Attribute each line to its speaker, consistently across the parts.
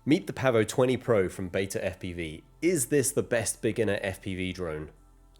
Speaker 1: Meet the Pavo20 Pro from BetaFPV. Is this the best beginner FPV drone?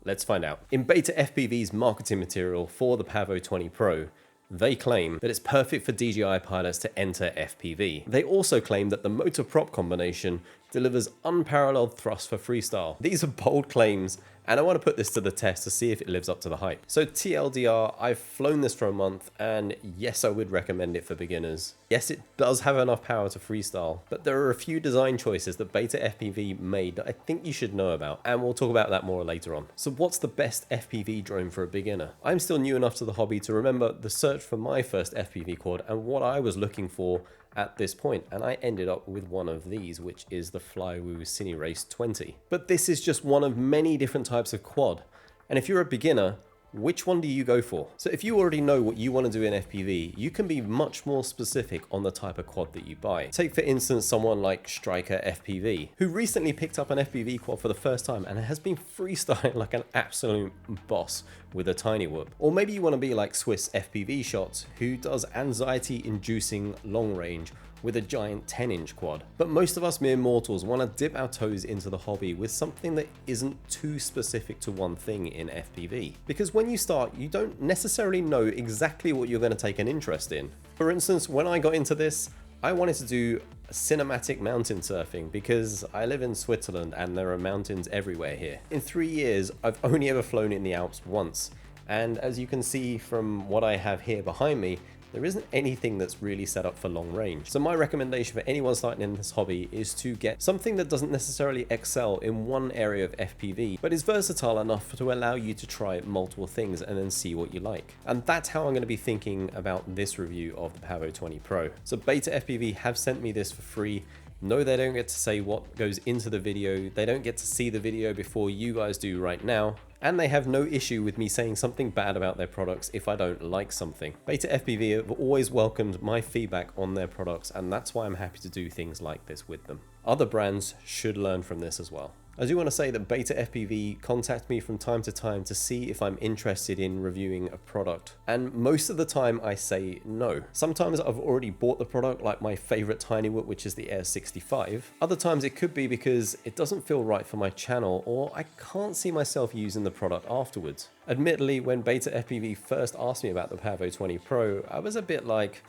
Speaker 1: Let's find out. In BetaFPV's marketing material for the Pavo20 Pro, they claim that it's perfect for DJI pilots to enter FPV. They also claim that the motor prop combination delivers unparalleled thrust for freestyle. These are bold claims, and I want to put this to the test to see if it lives up to the hype. So TLDR, I've flown this for a month, and yes, I would recommend it for beginners. Yes, it does have enough power to freestyle, but there are a few design choices that BetaFPV made that I think you should know about, and we'll talk about that more later on. So what's the best FPV drone for a beginner? I'm still new enough to the hobby to remember the search for my first FPV quad and what I was looking for at this point, and I ended up with one of these, which is the Flywoo Cinerace 20. But this is just one of many different types of quad, and if you're a beginner, which one do you go for? So if you already know what you want to do in FPV, you can be much more specific on the type of quad that you buy. Take for instance someone like Stryker FPV, who recently picked up an FPV quad for the first time and has been freestyling like an absolute boss with a tiny whoop. Or maybe you want to be like Swiss FPV Shots, who does anxiety-inducing long range with a giant 10-inch quad. But most of us mere mortals want to dip our toes into the hobby with something that isn't too specific to one thing in FPV. Because when you start, you don't necessarily know exactly what you're going to take an interest in. For instance, when I got into this, I wanted to do cinematic mountain surfing because I live in Switzerland and there are mountains everywhere here. In 3 years, I've only ever flown in the Alps once. And as you can see from what I have here behind me, there isn't anything that's really set up for long range. So my recommendation for anyone starting in this hobby is to get something that doesn't necessarily excel in one area of FPV, but is versatile enough to allow you to try multiple things and then see what you like. And that's how I'm going to be thinking about this review of the Pavo20 Pro. So BetaFPV have sent me this for free. No, they don't get to say what goes into the video. They don't get to see the video before you guys do right now. And they have no issue with me saying something bad about their products if I don't like something. BetaFPV have always welcomed my feedback on their products, and that's why I'm happy to do things like this with them. Other brands should learn from this as well. I do want to say that BetaFPV contact me from time to time to see if I'm interested in reviewing a product. And most of the time I say no. Sometimes I've already bought the product, like my favorite tiny whoop, which is the Air 65. Other times it could be because it doesn't feel right for my channel, or I can't see myself using the product afterwards. Admittedly, when BetaFPV first asked me about the Pavo20 Pro, I was a bit like,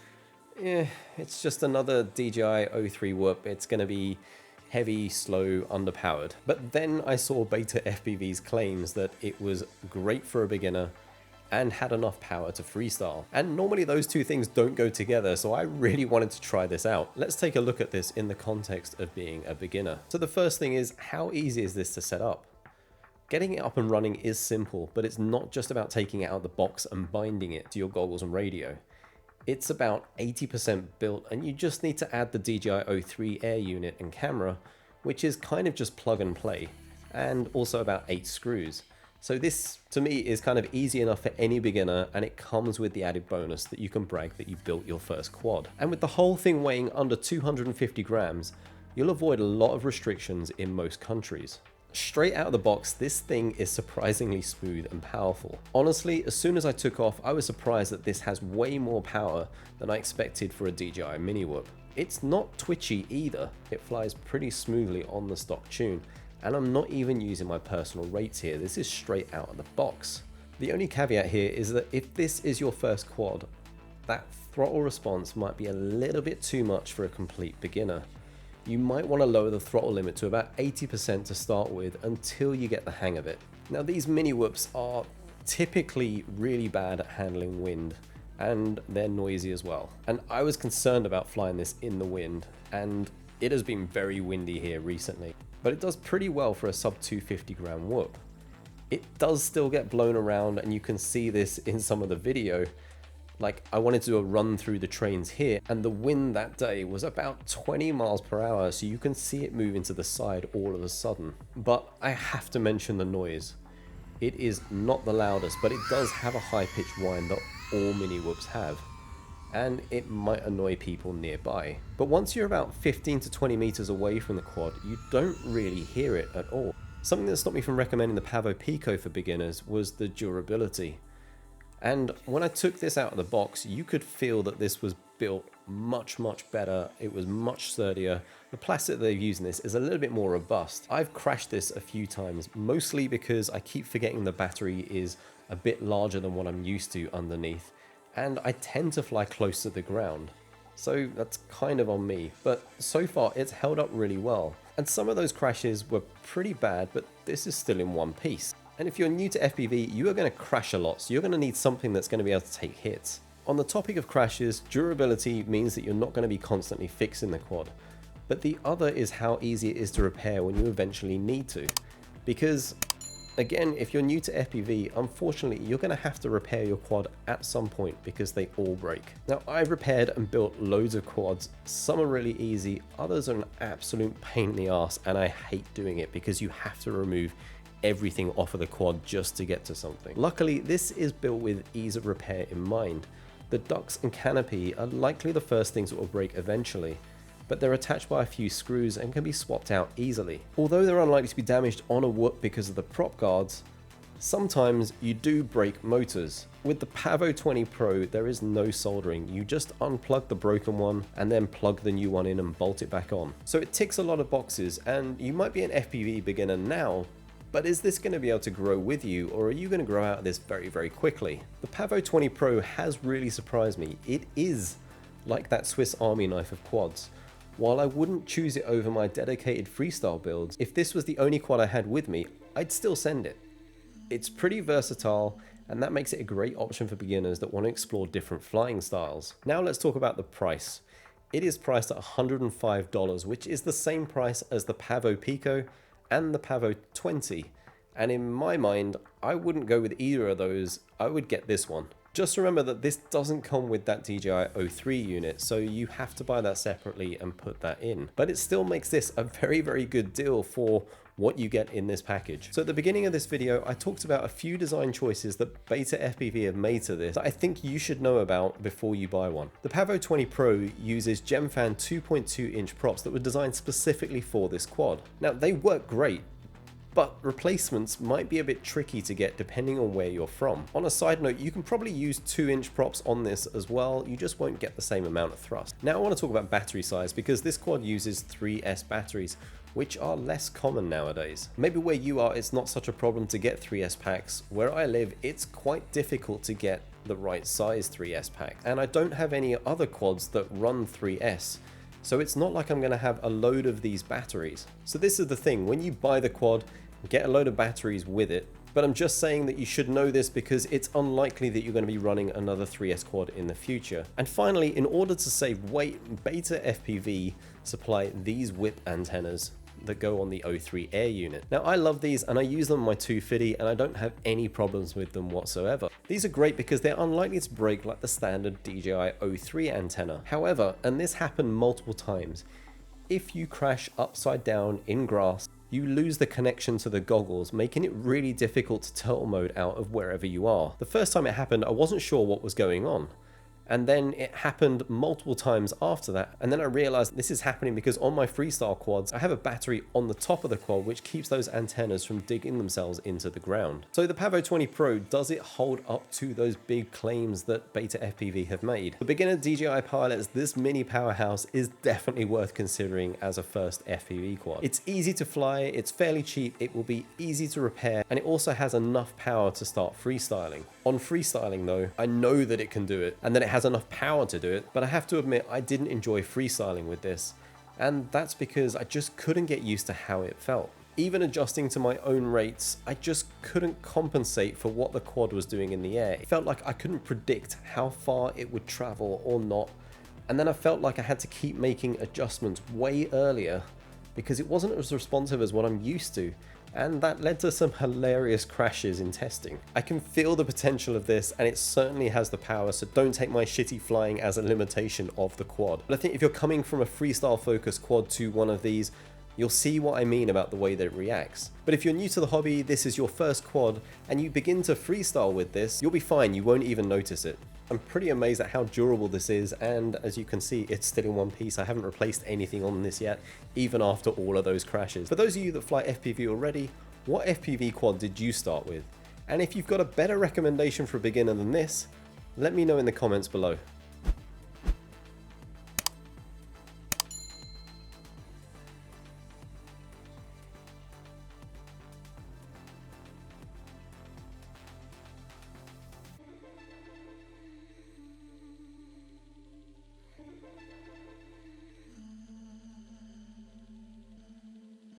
Speaker 1: it's just another DJI O3 whoop. It's going to be heavy, slow, underpowered. But then I saw BetaFPV's claims that it was great for a beginner and had enough power to freestyle. And normally those two things don't go together, so I really wanted to try this out. Let's take a look at this in the context of being a beginner. So the first thing is, how easy is this to set up? Getting it up and running is simple, but it's not just about taking it out of the box and binding it to your goggles and radio. It's about 80% built, and you just need to add the DJI O3 air unit and camera, which is kind of just plug and play, and also about 8 screws. So this, to me, is kind of easy enough for any beginner, and it comes with the added bonus that you can brag that you built your first quad. And with the whole thing weighing under 250 grams, you'll avoid a lot of restrictions in most countries. Straight out of the box, this thing is surprisingly smooth and powerful. Honestly, as soon as I took off, I was surprised that this has way more power than I expected for a DJI mini whoop. It's not twitchy either. It flies pretty smoothly on the stock tune, and I'm not even using my personal rates here. This is straight out of the box. The only caveat here is that if this is your first quad, that throttle response might be a little bit too much for a complete beginner. You might want to lower the throttle limit to about 80% to start with until you get the hang of it. Now, these mini whoops are typically really bad at handling wind, and they're noisy as well. And I was concerned about flying this in the wind, and it has been very windy here recently, but it does pretty well for a sub 250 gram whoop. It does still get blown around, and you can see this in some of the video. Like, I wanted to do a run through the trains here, and the wind that day was about 20 miles per hour, so you can see it moving to the side all of a sudden. But I have to mention the noise. It is not the loudest, but it does have a high-pitched whine that all mini whoops have, and it might annoy people nearby. But once you're about 15 to 20 meters away from the quad, you don't really hear it at all. Something that stopped me from recommending the Pavo Pico for beginners was the durability. And when I took this out of the box, you could feel that this was built much better. It was much sturdier. The plastic they've used in this is a little bit more robust. I've crashed this a few times, mostly because I keep forgetting the battery is a bit larger than what I'm used to underneath, and I tend to fly close to the ground. So that's kind of on me, but so far it's held up really well. And some of those crashes were pretty bad, but this is still in one piece. And if you're new to FPV, you are going to crash a lot, so you're going to need something that's going to be able to take hits. On the topic of crashes, durability means that you're not going to be constantly fixing the quad. But the other is how easy it is to repair when you eventually need to. Because, again, if you're new to FPV, unfortunately, you're going to have to repair your quad at some point because they all break. Now, I've repaired and built loads of quads. Some are really easy, others are an absolute pain in the ass, and I hate doing it because you have to remove everything off of the quad just to get to something. Luckily, this is built with ease of repair in mind. The ducts and canopy are likely the first things that will break eventually, but they're attached by a few screws and can be swapped out easily. Although they're unlikely to be damaged on a whoop because of the prop guards, sometimes you do break motors. With the Pavo20 Pro, there is no soldering. You just unplug the broken one and then plug the new one in and bolt it back on. So it ticks a lot of boxes, and you might be an FPV beginner now, but is this going to be able to grow with you, or are you going to grow out of this very quickly? The Pavo20 Pro has really surprised me. It is like that Swiss Army knife of quads. While I wouldn't choose it over my dedicated freestyle builds, if this was the only quad I had with me, I'd still send it. It's pretty versatile, and that makes it a great option for beginners that want to explore different flying styles. Now let's talk about the price. It is priced at $105, which is the same price as the Pavo Pico and the Pavo20, and in my mind, I wouldn't go with either of those. I would get this one. Just remember that this doesn't come with that DJI O3 unit, so you have to buy that separately and put that in. But it still makes this a very good deal for what you get in this package. So at the beginning of this video, I talked about a few design choices that BetaFPV have made to this that I think you should know about before you buy one. The Pavo20 Pro uses Gemfan 2.2 inch props that were designed specifically for this quad. Now they work great, but replacements might be a bit tricky to get depending on where you're from. On a side note, you can probably use 2-inch props on this as well, you just won't get the same amount of thrust. Now I want to talk about battery size because this quad uses 3S batteries, which are less common nowadays. Maybe where you are it's not such a problem to get 3S packs. Where I live, it's quite difficult to get the right size 3S pack. And I don't have any other quads that run 3S. So it's not like I'm going to have a load of these batteries. So this is the thing, when you buy the quad, get a load of batteries with it, but I'm just saying that you should know this because it's unlikely that you're going to be running another 3S quad in the future. And finally, in order to save weight, BetaFPV supply these whip antennas that go on the O3 Air unit. Now I love these and I use them on my 250 and I don't have any problems with them whatsoever. These are great because they're unlikely to break like the standard DJI O3 antenna. However, and this happened multiple times, if you crash upside down in grass, you lose the connection to the goggles, making it really difficult to turtle mode out of wherever you are. The first time it happened, I wasn't sure what was going on. And then it happened multiple times after that. And then I realized this is happening because on my freestyle quads, I have a battery on the top of the quad, which keeps those antennas from digging themselves into the ground. So the Pavo20 Pro, does it hold up to those big claims that BetaFPV have made? For beginner DJI pilots, this mini powerhouse is definitely worth considering as a first FPV quad. It's easy to fly, it's fairly cheap, it will be easy to repair, and it also has enough power to start freestyling. On freestyling though, I know that it can do it, and that it has enough power to do it, but I have to admit I didn't enjoy freestyling with this, and that's because I just couldn't get used to how it felt. Even adjusting to my own rates, I just couldn't compensate for what the quad was doing in the air. It felt like I couldn't predict how far it would travel or not, and then I felt like I had to keep making adjustments way earlier because it wasn't as responsive as what I'm used to. And that led to some hilarious crashes in testing. I can feel the potential of this, and it certainly has the power, so don't take my shitty flying as a limitation of the quad. But I think if you're coming from a freestyle focused quad to one of these, you'll see what I mean about the way that it reacts. But if you're new to the hobby, this is your first quad, and you begin to freestyle with this, you'll be fine, you won't even notice it. I'm pretty amazed at how durable this is, and as you can see, it's still in one piece. I haven't replaced anything on this yet, even after all of those crashes. For those of you that fly FPV already, what FPV quad did you start with? And if you've got a better recommendation for a beginner than this, let me know in the comments below.